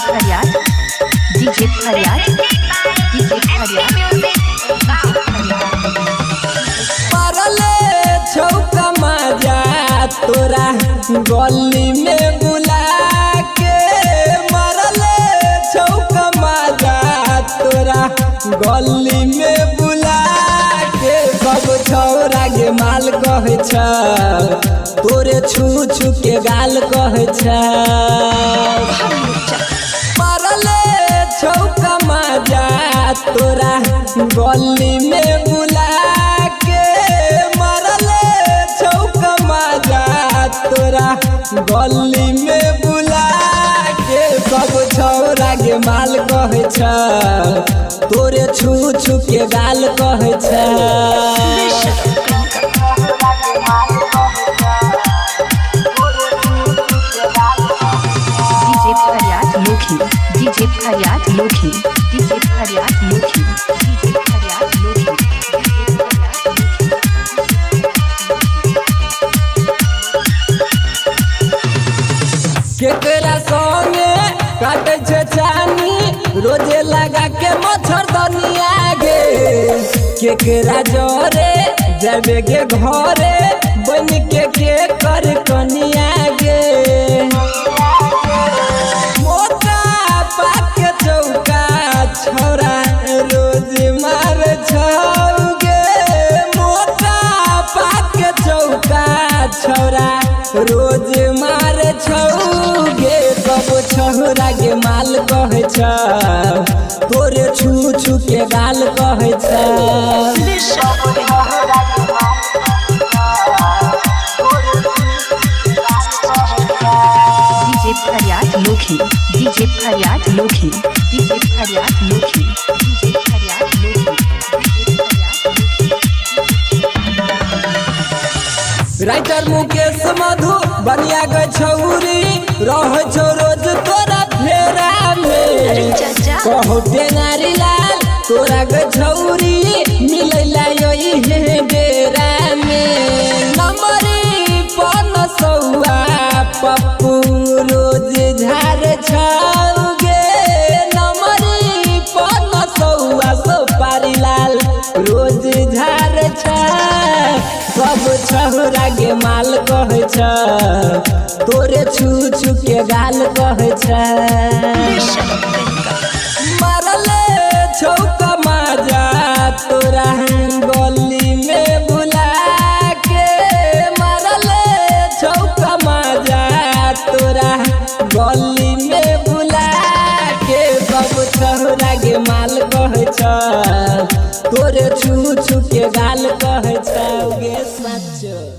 फरियाद डीजे फरियाद डीजे फरियाद परले छौका मजा तोरा गली में बुला के मरले छौका मजा तोरा गली में बुला के सब छौरा के माल कहे छ तोरे छू छू के गाल कहे छ परले छौका मजा तोरा गली में बुला के मरले छौका मजा तोरा गली में बुला के सब छौरा के माल कहे छ तोरे छू छू के गाल कहे छ डीजे फरियाद लोखी डीजे फरियाद लोखी डीजे फरियाद लोखी केकरा संगे काटे छे चानी रोजे लगा के मच्छरदनिया गे केकरा जरे जाबे के घरे बन के कर कनिया गे चौका छोरा रोज मार छौगे मोटा पाक चौका छोरा रोज मार छौगे सब छौरा के माल कहे छ तोरे छू छू के गाल कहे छ डीजे फरियाद लोखी डीजे फरियाद लोखी डीजे फरियाद लोखी डीजे फरियाद लोखी राइटर मुकेश मधु बनिया गए छौरी रह छो रोज तोरा फेरा में कहो तेनारी लाल तोरा गए छौरी मिलैला यही है डेरा में नंबरी पन सौआ पप्पू रोज झार छौगे नंबरी पन सौआ सोपारी लाल रोज झार छ सब छौरा के माल कहे छ तोरे छू छू के गाल कहे छ मरले छौका मजा तोरा गली में बुला के मरले छौका मजा तोरा गली में बुला के सब छौरा के माल कहे छ तोरे छू छू के गाल कहे छ गे सच।